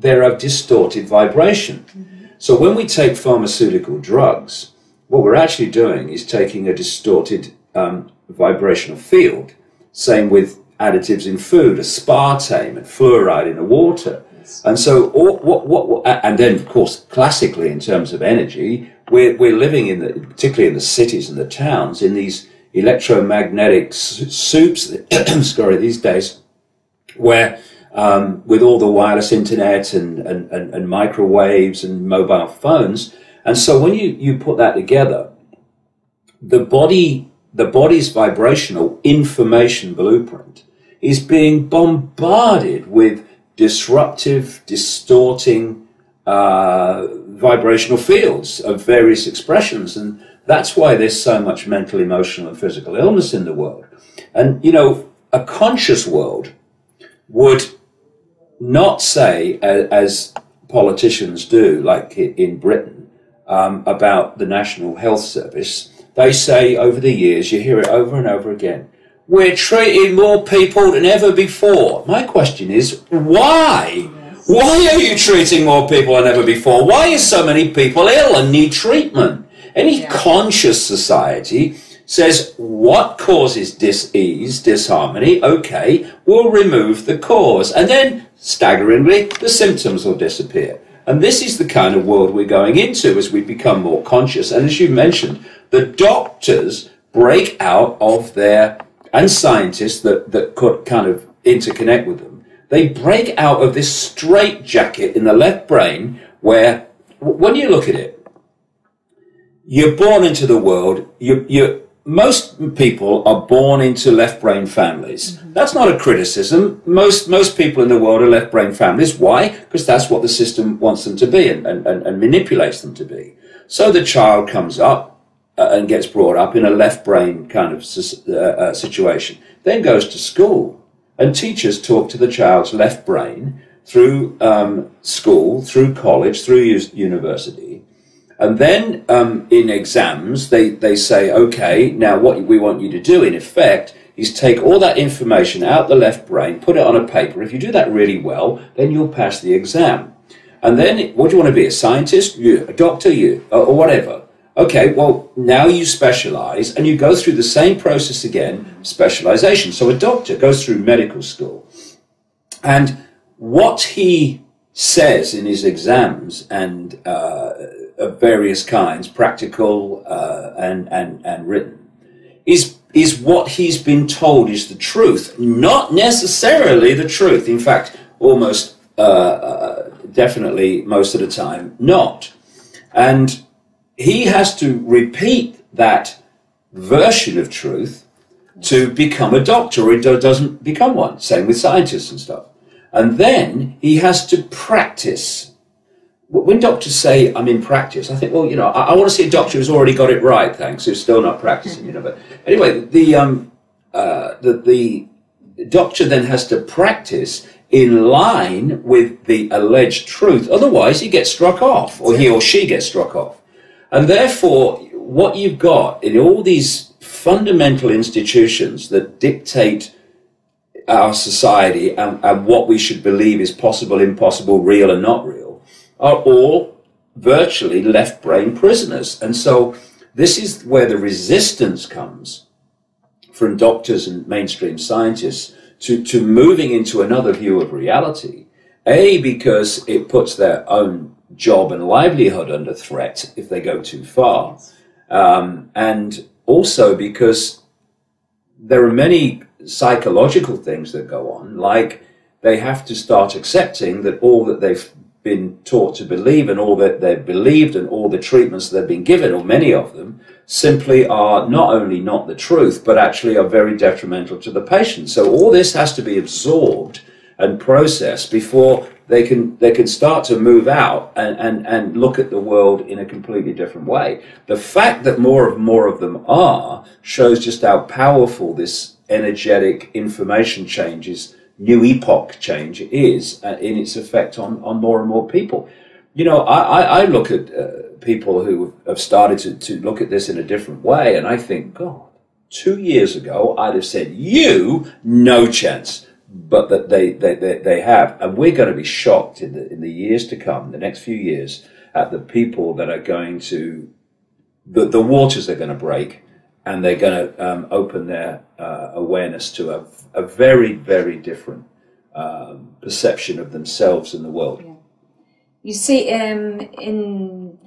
they're of distorted vibration. So when we take pharmaceutical drugs, what we're actually doing is taking a distorted vibrational field. Same with additives in food, aspartame and fluoride in the water. And so, and then of course, classically in terms of energy, we're living in particularly in the cities and the towns, in these electromagnetic soups, these days, where with all the wireless internet and microwaves and mobile phones. And so when you put that together, the body's vibrational information blueprint is being bombarded with disruptive, distorting vibrational fields of various expressions. And that's why there's so much mental, emotional, and physical illness in the world. And, you know, a conscious world would not say, as politicians do, like in Britain, about the National Health Service. They say over the years, you hear it over and over again, we're treating more people than ever before. My question is, why? Why are you treating more people than ever before? Why are so many people ill and need treatment? Any conscious society says, what causes dis-ease, disharmony? Okay, we'll remove the cause. And then, staggeringly, the symptoms will disappear. And this is the kind of world we're going into as we become more conscious. And as you mentioned, the doctors break out of their, and scientists that could kind of interconnect with them, they break out of this straitjacket in the left brain where, when you look at it, you're born into the world, most people are born into left brain families. That's not a criticism. Most people in the world are left brain families. Why? Because that's what the system wants them to be and manipulates them to be. So the child comes up and gets brought up in a left brain kind of situation, then goes to school. And teachers talk to the child's left brain through school, through college, through university. And then in exams, they say, okay, now what we want you to do, in effect, is take all that information out the left brain, put it on a paper. If you do that really well, then you'll pass the exam. And then, what do you want to be, a scientist? You, a doctor? You, or whatever. Okay, well, now you specialize, and you go through the same process again, specialization. So a doctor goes through medical school, and what he says in his exams and of various kinds, practical and written, is what he's been told is the truth, not necessarily the truth. In fact, almost definitely most of the time not. And he has to repeat that version of truth to become a doctor, or he doesn't become one. Same with scientists and stuff. And then he has to practice. When doctors say, I'm in practice, I think, well, you know, I want to see a doctor who's already got it right, thanks, who's still not practicing, you know. But anyway, the doctor then has to practice in line with the alleged truth. Otherwise, he gets struck off, or he or she gets struck off. And therefore, what you've got in all these fundamental institutions that dictate our society and what we should believe is possible, impossible, real and not real, are all virtually left brain prisoners. And so this is where the resistance comes from doctors and mainstream scientists to moving into another view of reality. A, because it puts their own job and livelihood under threat if they go too far. And also because there are many psychological things that go on, like they have to start accepting that all that they've been taught to believe and all that they've believed and all the treatments that they've been given, or many of them, simply are not only not the truth, but actually are very detrimental to the patient. So all this has to be absorbed and processed before they can start to move out and look at the world in a completely different way. The fact that more of them are shows just how powerful this energetic information changes, new epoch change is in its effect on more and more people. You know, I look at people who have started to look at this in a different way, and I think, God, 2 years ago I'd have said, no chance. but that they have. And we're going to be shocked in the years to come, the next few years, at the people that are going to, the waters are going to break, and they're going to open their awareness to a very, very different perception of themselves and the world. Yeah. You see, in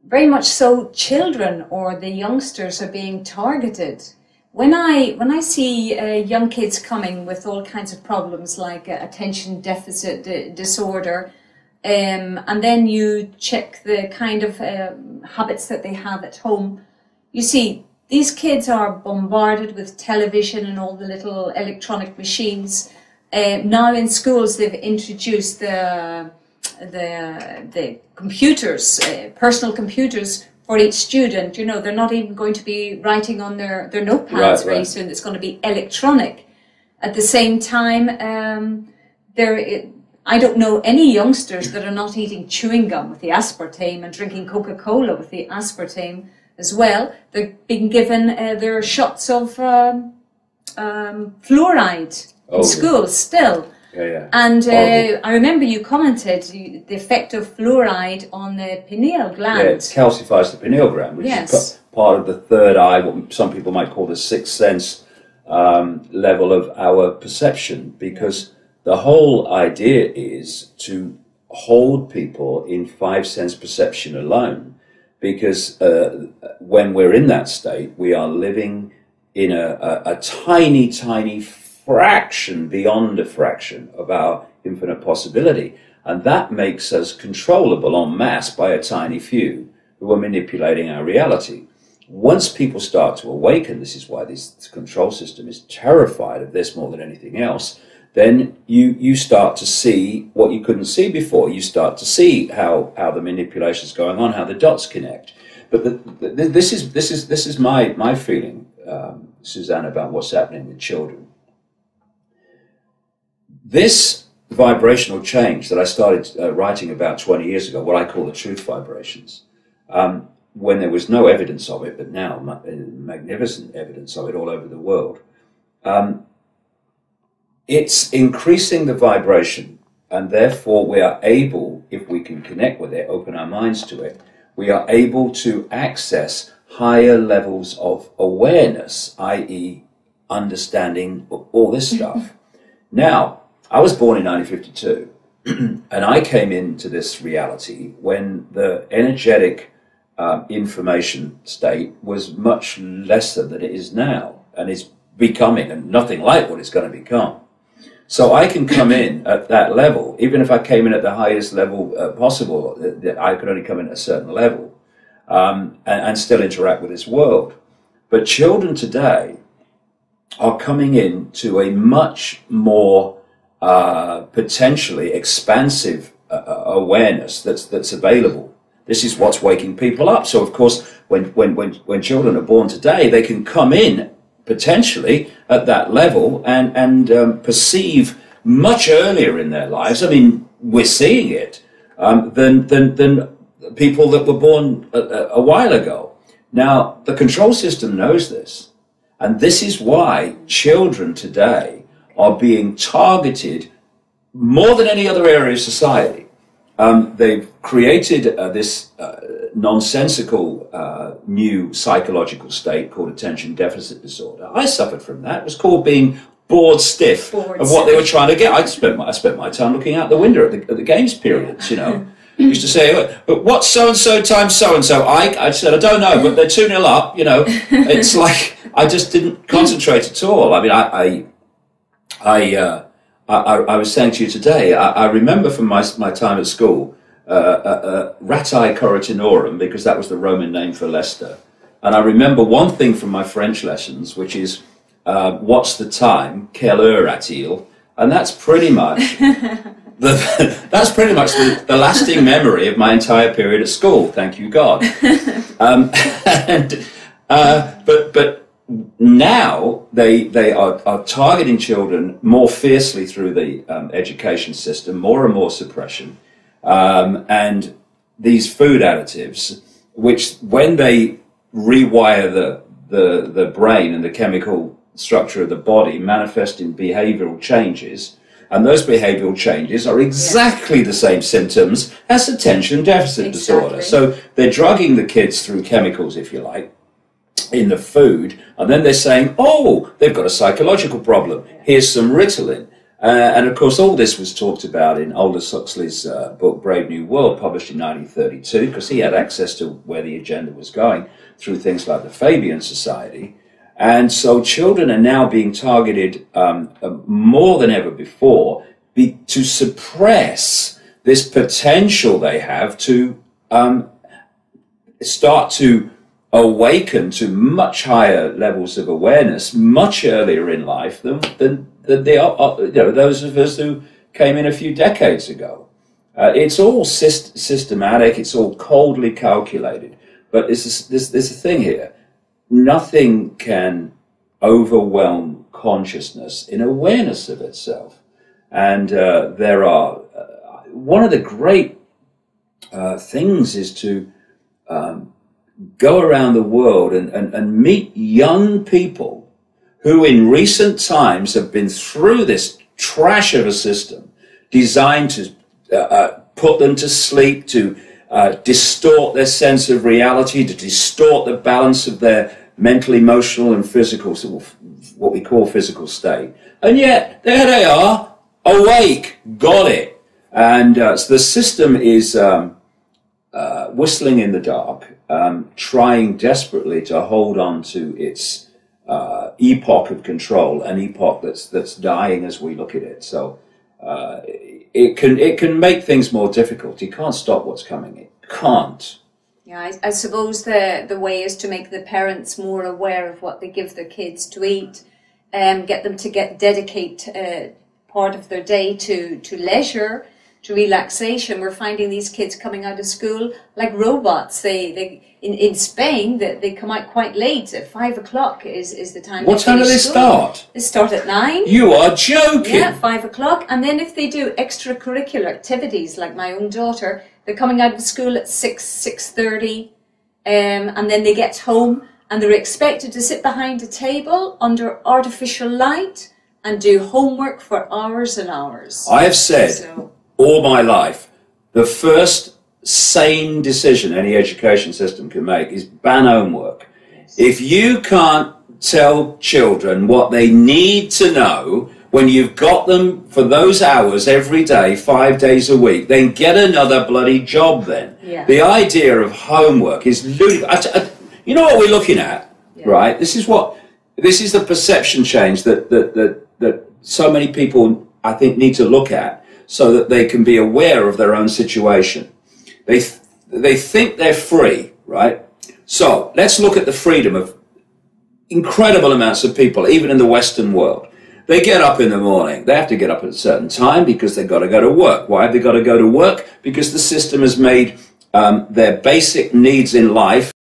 very much so, children or the youngsters are being targeted. When I see young kids coming with all kinds of problems like attention deficit disorder, and then you check the kind of habits that they have at home, you see these kids are bombarded with television and all the little electronic machines. Now in schools they've introduced the computers, personal computers for each student. You know, they're not even going to be writing on their notepads very soon. It's going to be electronic. At the same time, I don't know any youngsters that are not eating chewing gum with the aspartame and drinking Coca-Cola with the aspartame as well. They're being given their shots of fluoride in schools still. Yeah. And I remember you commented the effect of fluoride on the pineal gland. Yeah, it calcifies the pineal gland, which is part of the third eye, what some people might call the sixth sense level of our perception, because the whole idea is to hold people in five sense perception alone, because when we're in that state, we are living in a tiny, tiny fraction beyond a fraction of our infinite possibility. And that makes us controllable en masse by a tiny few who are manipulating our reality. Once people start to awaken, this is why this control system is terrified of this more than anything else, then you start to see what you couldn't see before. You start to see how the manipulation is going on, how the dots connect. But this is my feeling, Suzanne, about what's happening with children. This vibrational change that I started writing about 20 years ago, what I call the truth vibrations, when there was no evidence of it, but now magnificent evidence of it all over the world, it's increasing the vibration, and therefore we are able, if we can connect with it, open our minds to it, we are able to access higher levels of awareness, i.e. understanding all this stuff. Now, I was born in 1952, and I came into this reality when the energetic information state was much lesser than it is now, and is becoming and nothing like what it's going to become. So I can come in at that level, even if I came in at the highest level possible, I could only come in at a certain level and still interact with this world. But children today are coming in to a much more potentially expansive awareness that's available. This is what's waking people up. So of course, when children are born today, they can come in potentially at that level and perceive much earlier in their lives. I mean, we're seeing it than people that were born a while ago. Now, the control system knows this, and this is why children today are being targeted more than any other area of society. They've created this nonsensical new psychological state called attention deficit disorder. I suffered from that. It was called being bored stiff of what they were trying to get. I spent my time looking out the window at the games periods, you know. Used to say, but what's so-and-so times so-and-so? I said, I don't know, but they're 2-0 up, you know. It's like, I just didn't concentrate at all. I mean, I was saying to you today, I remember from my time at school, Rati Corotinorum, because that was the Roman name for Leicester. And I remember one thing from my French lessons, which is, what's the time? Quelle heure a-t-il? And that's pretty much the lasting memory of my entire period at school. Thank you, God. But now they are targeting children more fiercely through the education system, more and more suppression, and these food additives, which when they rewire the brain and the chemical structure of the body manifest in behavioral changes, and those behavioral changes are exactly the same symptoms as attention deficit disorder. So they're drugging the kids through chemicals, if you like, in the food, and then they're saying, oh, they've got a psychological problem, here's some Ritalin. And of course, all this was talked about in Aldous Huxley's book, Brave New World, published in 1932, because he had access to where the agenda was going through things like the Fabian Society. And so children are now being targeted more than ever before to suppress this potential they have to start to awaken to much higher levels of awareness much earlier in life than they are, those of us who came in a few decades ago. It's all systematic, it's all coldly calculated. But there's a thing here. Nothing can overwhelm consciousness in awareness of itself. And there are, one of the great things is to go around the world and meet young people who in recent times have been through this trash of a system designed to put them to sleep, to distort their sense of reality, to distort the balance of their mental, emotional and physical, what we call physical state. And yet, there they are, awake, got it. And so the system is whistling in the dark, trying desperately to hold on to its epoch of control, an epoch that's dying as we look at it. So it can make things more difficult. You can't stop what's coming. It can't. Yeah, I suppose the way is to make the parents more aware of what they give their kids to eat, get them to dedicate part of their day to leisure, to relaxation. We're finding these kids coming out of school like robots. In Spain, they come out quite late. At 5 o'clock is the time. What time do they start? They start at 9. You are joking. Yeah, 5 o'clock. And then if they do extracurricular activities, like my own daughter, they're coming out of school at 6:30, and then they get home and they're expected to sit behind a table under artificial light and do homework for hours and hours. I have said all my life, the first sane decision any education system can make is ban homework. Yes. If you can't tell children what they need to know when you've got them for those hours every day, 5 days a week, then get another bloody job then. Yeah. The idea of homework is ludicrous. You know what we're looking at, right? This is the perception change that so many people, I think, need to look at so that they can be aware of their own situation. They think they're free, right? So let's look at the freedom of incredible amounts of people, even in the Western world. They get up in the morning. They have to get up at a certain time because they've got to go to work. Why have they got to go to work? Because the system has made their basic needs in life